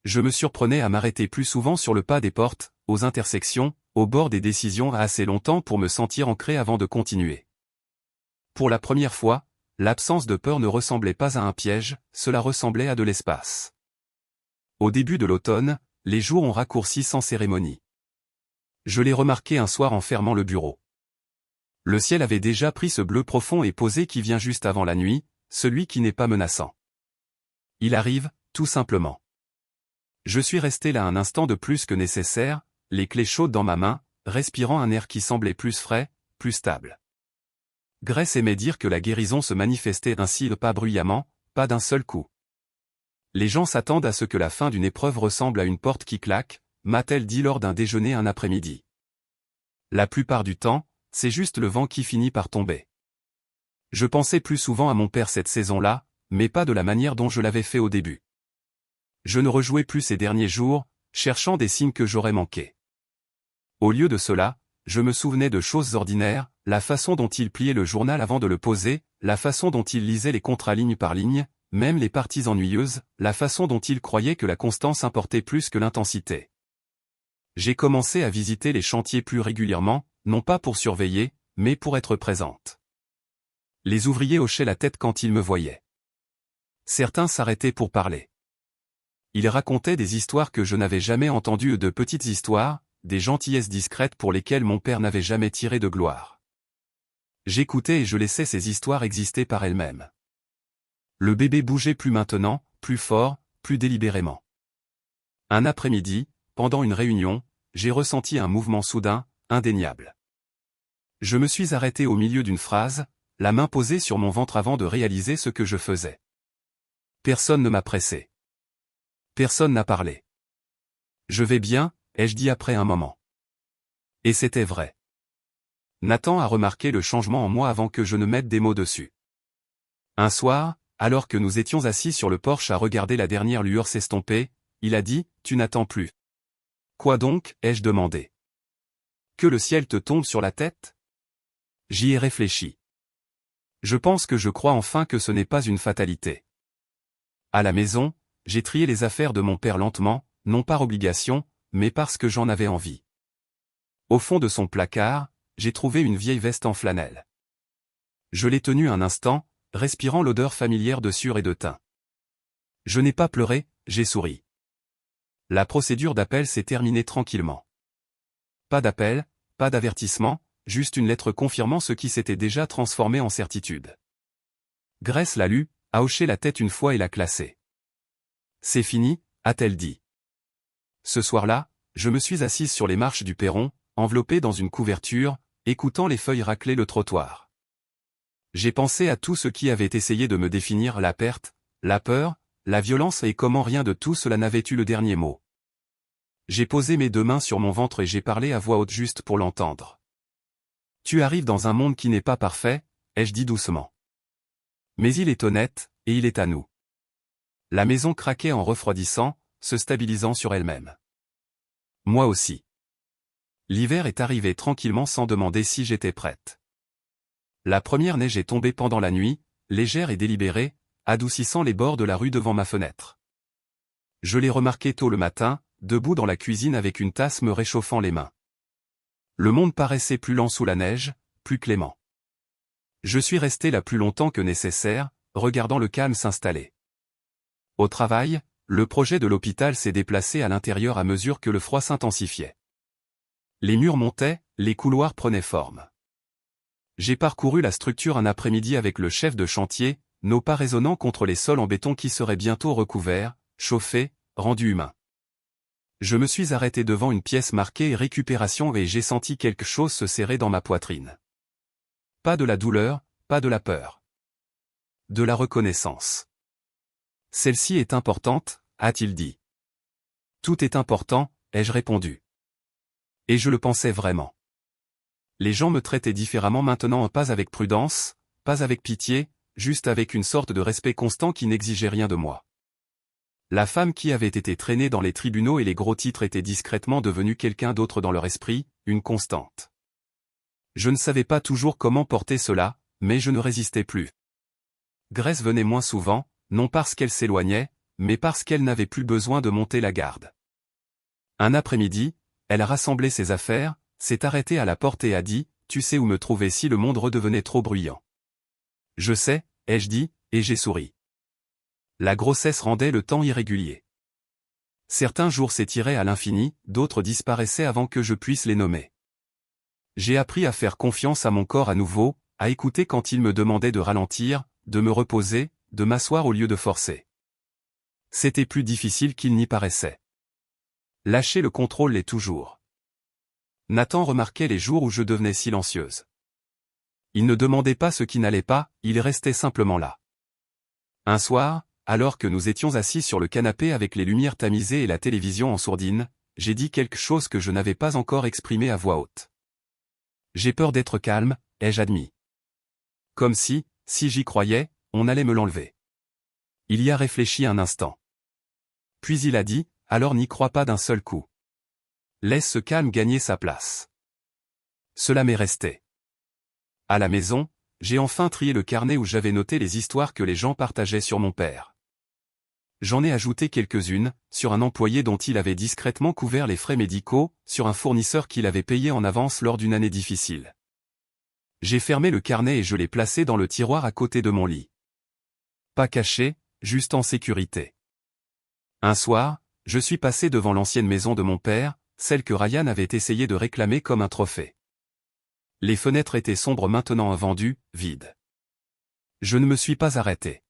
Je me surprenais à m'arrêter plus souvent sur le pas des portes, aux intersections, au bord des décisions assez longtemps pour me sentir ancré avant de continuer. Pour la première fois, l'absence de peur ne ressemblait pas à un piège, cela ressemblait à de l'espace. Au début de l'automne, les jours ont raccourci sans cérémonie. Je l'ai remarqué un soir en fermant le bureau. Le ciel avait déjà pris ce bleu profond et posé qui vient juste avant la nuit, celui qui n'est pas menaçant. Il arrive, tout simplement. Je suis resté là un instant de plus que nécessaire, les clés chaudes dans ma main, respirant un air qui semblait plus frais, plus stable. Grace aimait dire que la guérison se manifestait ainsi pas bruyamment, pas d'un seul coup. Les gens s'attendent à ce que la fin d'une épreuve ressemble à une porte qui claque, m'a-t-elle dit lors d'un déjeuner un après-midi. La plupart du temps, c'est juste le vent qui finit par tomber. Je pensais plus souvent à mon père cette saison-là, mais pas de la manière dont je l'avais fait au début. Je ne rejouais plus ces derniers jours, cherchant des signes que j'aurais manqués. Au lieu de cela, je me souvenais de choses ordinaires, la façon dont il pliait le journal avant de le poser, la façon dont il lisait les contrats ligne par ligne, même les parties ennuyeuses, la façon dont il croyait que la constance importait plus que l'intensité. J'ai commencé à visiter les chantiers plus régulièrement, non pas pour surveiller, mais pour être présente. Les ouvriers hochaient la tête quand ils me voyaient. Certains s'arrêtaient pour parler. Ils racontaient des histoires que je n'avais jamais entendues, de petites histoires, des gentillesses discrètes pour lesquelles mon père n'avait jamais tiré de gloire. J'écoutais et je laissais ces histoires exister par elles-mêmes. Le bébé bougeait plus maintenant, plus fort, plus délibérément. Un après-midi, pendant une réunion, j'ai ressenti un mouvement soudain, indéniable. Je me suis arrêté au milieu d'une phrase, la main posée sur mon ventre avant de réaliser ce que je faisais. Personne ne m'a pressé. Personne n'a parlé. Je vais bien, ai-je dit après un moment. Et c'était vrai. Nathan a remarqué le changement en moi avant que je ne mette des mots dessus. Un soir, alors que nous étions assis sur le porche à regarder la dernière lueur s'estomper, il a dit, « Tu n'attends plus. » « Quoi donc ?» ai-je demandé. « Que le ciel te tombe sur la tête ?» J'y ai réfléchi. Je pense que je crois enfin que ce n'est pas une fatalité. À la maison, j'ai trié les affaires de mon père lentement, non par obligation, mais parce que j'en avais envie. Au fond de son placard, j'ai trouvé une vieille veste en flanelle. Je l'ai tenue un instant, respirant l'odeur familière de sueur et de thym. Je n'ai pas pleuré, j'ai souri. La procédure d'appel s'est terminée tranquillement. Pas d'appel, pas d'avertissement, juste une lettre confirmant ce qui s'était déjà transformé en certitude. Grace l'a lu, a hoché la tête une fois et l'a classée. C'est fini, a-t-elle dit. Ce soir-là, je me suis assise sur les marches du perron, enveloppée dans une couverture, écoutant les feuilles racler le trottoir. J'ai pensé à tout ce qui avait essayé de me définir, la perte, la peur, la violence et comment rien de tout cela n'avait eu le dernier mot. J'ai posé mes deux mains sur mon ventre et j'ai parlé à voix haute juste pour l'entendre. Tu arrives dans un monde qui n'est pas parfait, ai-je dit doucement. Mais il est honnête, et il est à nous. La maison craquait en refroidissant, se stabilisant sur elle-même. Moi aussi. L'hiver est arrivé tranquillement sans demander si j'étais prête. La première neige est tombée pendant la nuit, légère et délibérée, adoucissant les bords de la rue devant ma fenêtre. Je l'ai remarqué tôt le matin, debout dans la cuisine avec une tasse me réchauffant les mains. Le monde paraissait plus lent sous la neige, plus clément. Je suis resté là plus longtemps que nécessaire, regardant le calme s'installer. Au travail, le projet de l'hôpital s'est déplacé à l'intérieur à mesure que le froid s'intensifiait. Les murs montaient, les couloirs prenaient forme. J'ai parcouru la structure un après-midi avec le chef de chantier, nos pas résonnant contre les sols en béton qui seraient bientôt recouverts, chauffés, rendus humains. Je me suis arrêté devant une pièce marquée récupération et j'ai senti quelque chose se serrer dans ma poitrine. Pas de la douleur, pas de la peur. De la reconnaissance. Celle-ci est importante, a-t-il dit. Tout est important, ai-je répondu. Et je le pensais vraiment. Les gens me traitaient différemment maintenant, pas avec prudence, pas avec pitié, juste avec une sorte de respect constant qui n'exigeait rien de moi. La femme qui avait été traînée dans les tribunaux et les gros titres était discrètement devenue quelqu'un d'autre dans leur esprit, une constante. Je ne savais pas toujours comment porter cela, mais je ne résistais plus. Grace venait moins souvent, non parce qu'elle s'éloignait, mais parce qu'elle n'avait plus besoin de monter la garde. Un après-midi, elle a rassemblé ses affaires, s'est arrêtée à la porte et a dit, « Tu sais où me trouver si le monde redevenait trop bruyant. » Je sais, ai-je dit, et j'ai souri. La grossesse rendait le temps irrégulier. Certains jours s'étiraient à l'infini, d'autres disparaissaient avant que je puisse les nommer. J'ai appris à faire confiance à mon corps à nouveau, à écouter quand il me demandait de ralentir, de me reposer, de m'asseoir au lieu de forcer. C'était plus difficile qu'il n'y paraissait. Lâcher le contrôle l'est toujours. Nathan remarquait les jours où je devenais silencieuse. Il ne demandait pas ce qui n'allait pas, il restait simplement là. Un soir, alors que nous étions assis sur le canapé avec les lumières tamisées et la télévision en sourdine, j'ai dit quelque chose que je n'avais pas encore exprimé à voix haute. J'ai peur d'être calme, ai-je admis. Comme si j'y croyais, on allait me l'enlever. Il y a réfléchi un instant. Puis il a dit, alors n'y crois pas d'un seul coup. Laisse ce calme gagner sa place. Cela m'est resté. À la maison, j'ai enfin trié le carnet où j'avais noté les histoires que les gens partageaient sur mon père. J'en ai ajouté quelques-unes, sur un employé dont il avait discrètement couvert les frais médicaux, sur un fournisseur qu'il avait payé en avance lors d'une année difficile. J'ai fermé le carnet et je l'ai placé dans le tiroir à côté de mon lit. Pas caché, juste en sécurité. Un soir, je suis passé devant l'ancienne maison de mon père, celle que Ryan avait essayé de réclamer comme un trophée. Les fenêtres étaient sombres maintenant invendues, vides. Je ne me suis pas arrêté.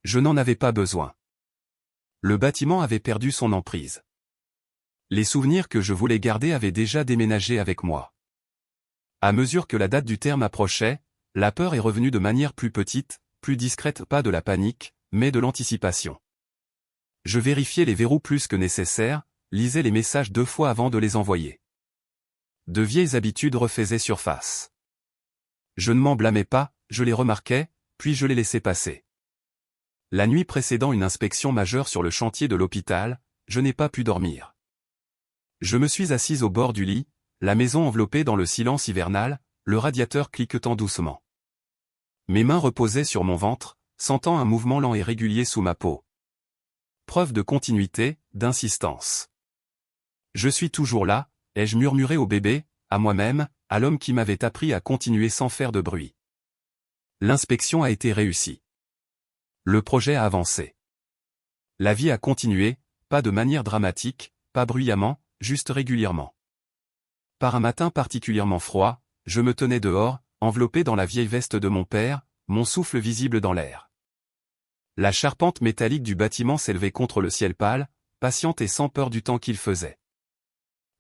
Je n'en avais pas besoin. Le bâtiment avait perdu son emprise. Les souvenirs que je voulais garder avaient déjà déménagé avec moi. À mesure que la date du terme approchait, la peur est revenue de manière plus petite, plus discrète, pas de la panique, mais de l'anticipation. Je vérifiais les verrous plus que nécessaire, lisais les messages 2 fois avant de les envoyer. De vieilles habitudes refaisaient surface. Je ne m'en blâmais pas, je les remarquais, puis je les laissais passer. La nuit précédant une inspection majeure sur le chantier de l'hôpital, je n'ai pas pu dormir. Je me suis assise au bord du lit, la maison enveloppée dans le silence hivernal, le radiateur cliquetant doucement. Mes mains reposaient sur mon ventre, sentant un mouvement lent et régulier sous ma peau. Preuve de continuité, d'insistance. Je suis toujours là, ai-je murmuré au bébé, à moi-même, à l'homme qui m'avait appris à continuer sans faire de bruit. L'inspection a été réussie. Le projet a avancé. La vie a continué, pas de manière dramatique, pas bruyamment, juste régulièrement. Par un matin particulièrement froid, je me tenais dehors, enveloppé dans la vieille veste de mon père, mon souffle visible dans l'air. La charpente métallique du bâtiment s'élevait contre le ciel pâle, patiente et sans peur du temps qu'il faisait.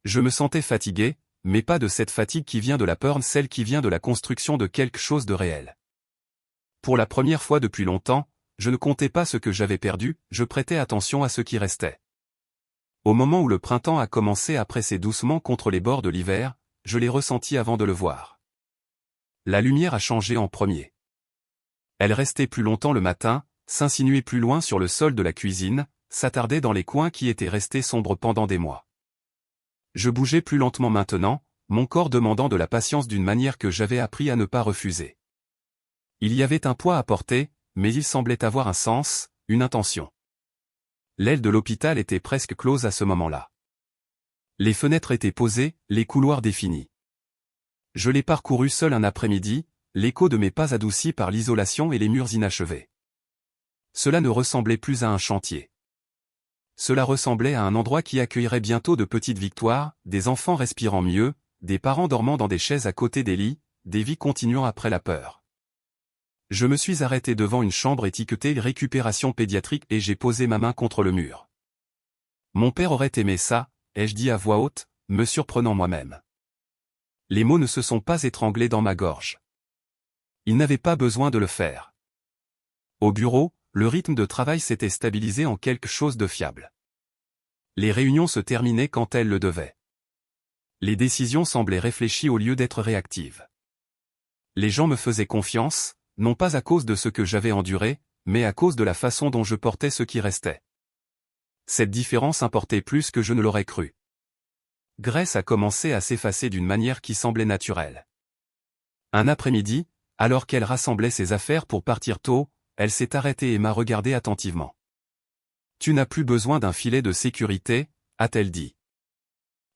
Je me sentais fatigué, mais pas de cette fatigue qui vient de la peur, celle qui vient de la construction de quelque chose de réel. Pour la première fois depuis longtemps, je ne comptais pas ce que j'avais perdu, je prêtais attention à ce qui restait. Au moment où le printemps a commencé à presser doucement contre les bords de l'hiver, je l'ai ressenti avant de le voir. La lumière a changé en premier. Elle restait plus longtemps le matin, s'insinuait plus loin sur le sol de la cuisine, s'attardait dans les coins qui étaient restés sombres pendant des mois. Je bougeais plus lentement maintenant, mon corps demandant de la patience d'une manière que j'avais appris à ne pas refuser. Il y avait un poids à porter, mais il semblait avoir un sens, une intention. L'aile de l'hôpital était presque close à ce moment-là. Les fenêtres étaient posées, les couloirs définis. Je l'ai parcouru seul un après-midi, l'écho de mes pas adouci par l'isolation et les murs inachevés. Cela ne ressemblait plus à un chantier. Cela ressemblait à un endroit qui accueillerait bientôt de petites victoires, des enfants respirant mieux, des parents dormant dans des chaises à côté des lits, des vies continuant après la peur. Je me suis arrêté devant une chambre étiquetée récupération pédiatrique et j'ai posé ma main contre le mur. Mon père aurait aimé ça, ai-je dit à voix haute, me surprenant moi-même. Les mots ne se sont pas étranglés dans ma gorge. Il n'avait pas besoin de le faire. Au bureau, le rythme de travail s'était stabilisé en quelque chose de fiable. Les réunions se terminaient quand elles le devaient. Les décisions semblaient réfléchies au lieu d'être réactives. Les gens me faisaient confiance, non pas à cause de ce que j'avais enduré, mais à cause de la façon dont je portais ce qui restait. Cette différence importait plus que je ne l'aurais cru. Grace a commencé à s'effacer d'une manière qui semblait naturelle. Un après-midi, alors qu'elle rassemblait ses affaires pour partir tôt, elle s'est arrêtée et m'a regardé attentivement. « Tu n'as plus besoin d'un filet de sécurité, a-t-elle dit.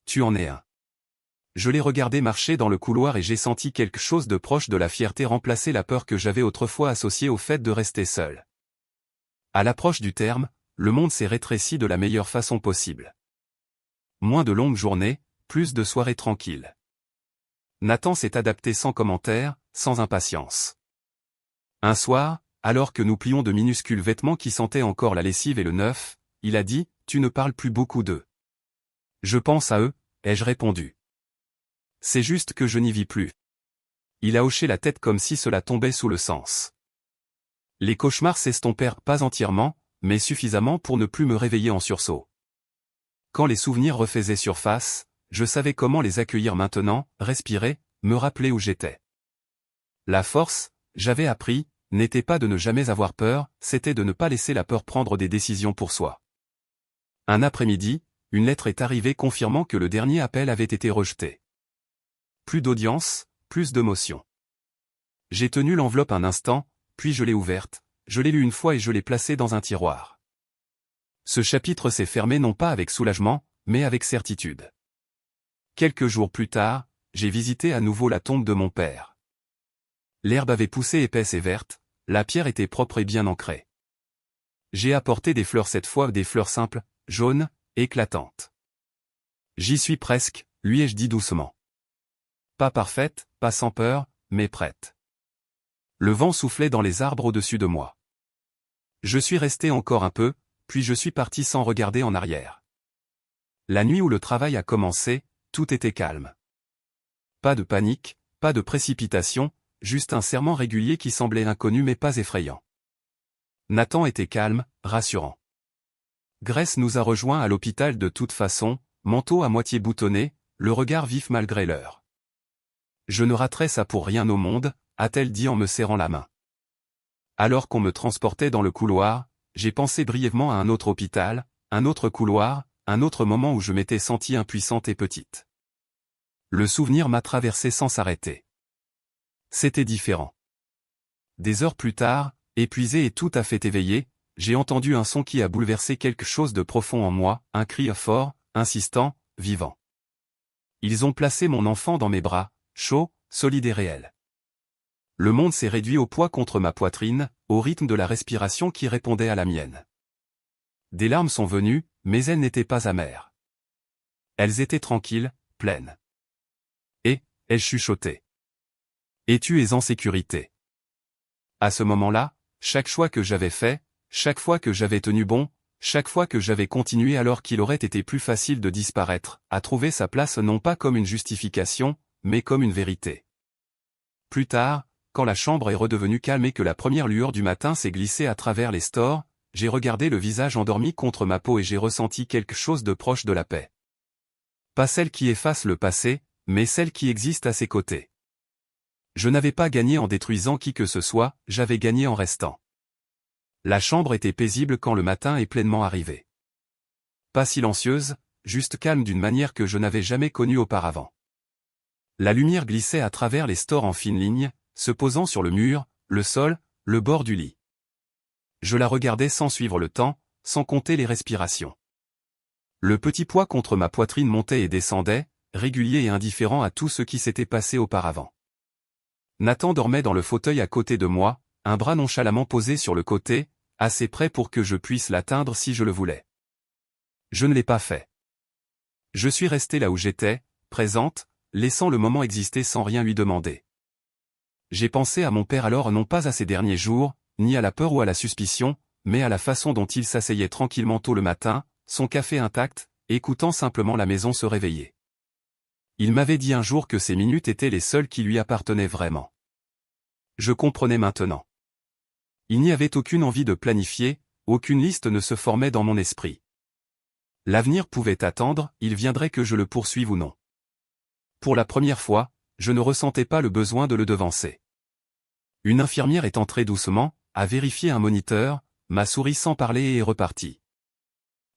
Tu en es un. » Je l'ai regardé marcher dans le couloir et j'ai senti quelque chose de proche de la fierté remplacer la peur que j'avais autrefois associée au fait de rester seul. À l'approche du terme, le monde s'est rétréci de la meilleure façon possible. Moins de longues journées, plus de soirées tranquilles. Nathan s'est adapté sans commentaire, sans impatience. Un soir, alors que nous plions de minuscules vêtements qui sentaient encore la lessive et le neuf, il a dit « Tu ne parles plus beaucoup d'eux. » Je pense à eux, ai-je répondu. C'est juste que je n'y vis plus. Il a hoché la tête comme si cela tombait sous le sens. Les cauchemars s'estompèrent pas entièrement, mais suffisamment pour ne plus me réveiller en sursaut. Quand les souvenirs refaisaient surface, je savais comment les accueillir maintenant, respirer, me rappeler où j'étais. La force, j'avais appris, n'était pas de ne jamais avoir peur, c'était de ne pas laisser la peur prendre des décisions pour soi. Un après-midi, une lettre est arrivée confirmant que le dernier appel avait été rejeté. Plus d'audience, plus d'émotion. J'ai tenu l'enveloppe un instant, puis je l'ai ouverte, je l'ai lue une fois et je l'ai placée dans un tiroir. Ce chapitre s'est fermé non pas avec soulagement, mais avec certitude. Quelques jours plus tard, j'ai visité à nouveau la tombe de mon père. L'herbe avait poussé épaisse et verte, la pierre était propre et bien ancrée. J'ai apporté des fleurs cette fois, des fleurs simples, jaunes, éclatantes. J'y suis presque, lui ai-je dit doucement. Pas parfaite, pas sans peur, mais prête. Le vent soufflait dans les arbres au-dessus de moi. Je suis resté encore un peu, puis je suis parti sans regarder en arrière. La nuit où le travail a commencé, tout était calme. Pas de panique, pas de précipitation, juste un serrement régulier qui semblait inconnu mais pas effrayant. Nathan était calme, rassurant. Grace nous a rejoints à l'hôpital de toute façon, manteau à moitié boutonné, le regard vif malgré l'heure. Je ne raterai ça pour rien au monde, a-t-elle dit en me serrant la main. Alors qu'on me transportait dans le couloir, j'ai pensé brièvement à un autre hôpital, un autre couloir, un autre moment où je m'étais sentie impuissante et petite. Le souvenir m'a traversé sans s'arrêter. C'était différent. Des heures plus tard, épuisé et tout à fait éveillé, j'ai entendu un son qui a bouleversé quelque chose de profond en moi, un cri fort, insistant, vivant. Ils ont placé mon enfant dans mes bras, chaud, solide et réel. Le monde s'est réduit au poids contre ma poitrine, au rythme de la respiration qui répondait à la mienne. Des larmes sont venues, mais elles n'étaient pas amères. Elles étaient tranquilles, pleines. Et, elles chuchotaient. Et tu es en sécurité. À ce moment-là, chaque choix que j'avais fait, chaque fois que j'avais tenu bon, chaque fois que j'avais continué alors qu'il aurait été plus facile de disparaître, a trouvé sa place non pas comme une justification, mais comme une vérité. Plus tard, quand la chambre est redevenue calme et que la première lueur du matin s'est glissée à travers les stores, j'ai regardé le visage endormi contre ma peau et j'ai ressenti quelque chose de proche de la paix. Pas celle qui efface le passé, mais celle qui existe à ses côtés. Je n'avais pas gagné en détruisant qui que ce soit, j'avais gagné en restant. La chambre était paisible quand le matin est pleinement arrivé. Pas silencieuse, juste calme d'une manière que je n'avais jamais connue auparavant. La lumière glissait à travers les stores en fine ligne, se posant sur le mur, le sol, le bord du lit. Je la regardais sans suivre le temps, sans compter les respirations. Le petit poids contre ma poitrine montait et descendait, régulier et indifférent à tout ce qui s'était passé auparavant. Nathan dormait dans le fauteuil à côté de moi, un bras nonchalamment posé sur le côté, assez près pour que je puisse l'atteindre si je le voulais. Je ne l'ai pas fait. Je suis restée là où j'étais, présente, laissant le moment exister sans rien lui demander. J'ai pensé à mon père alors non pas à ces derniers jours, ni à la peur ou à la suspicion, mais à la façon dont il s'asseyait tranquillement tôt le matin, son café intact, écoutant simplement la maison se réveiller. Il m'avait dit un jour que ces minutes étaient les seules qui lui appartenaient vraiment. Je comprenais maintenant. Il n'y avait aucune envie de planifier, aucune liste ne se formait dans mon esprit. L'avenir pouvait attendre, il viendrait que je le poursuive ou non. Pour la première fois, je ne ressentais pas le besoin de le devancer. Une infirmière est entrée doucement, a vérifié un moniteur, m'a souri sans parler et est repartie.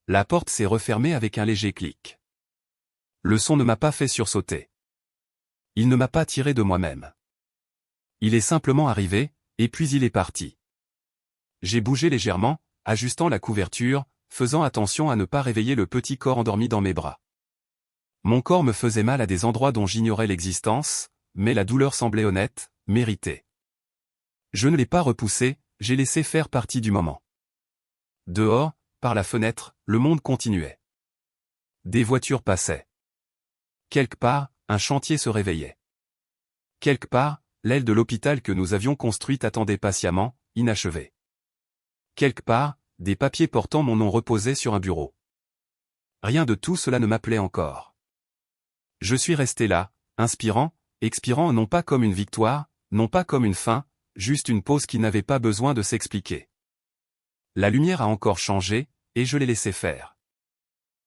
La porte s'est refermée avec un léger clic. Le son ne m'a pas fait sursauter. Il ne m'a pas tiré de moi-même. Il est simplement arrivé, et puis il est parti. J'ai bougé légèrement, ajustant la couverture, faisant attention à ne pas réveiller le petit corps endormi dans mes bras. Mon corps me faisait mal à des endroits dont j'ignorais l'existence, mais la douleur semblait honnête, méritée. Je ne l'ai pas repoussé, j'ai laissé faire partie du moment. Dehors, par la fenêtre, le monde continuait. Des voitures passaient. Quelque part, un chantier se réveillait. Quelque part, l'aile de l'hôpital que nous avions construite attendait patiemment, inachevée. Quelque part, des papiers portant mon nom reposaient sur un bureau. Rien de tout cela ne m'appelait encore. Je suis resté là, inspirant, expirant non pas comme une victoire, non pas comme une fin, juste une pause qui n'avait pas besoin de s'expliquer. La lumière a encore changé, et je l'ai laissé faire.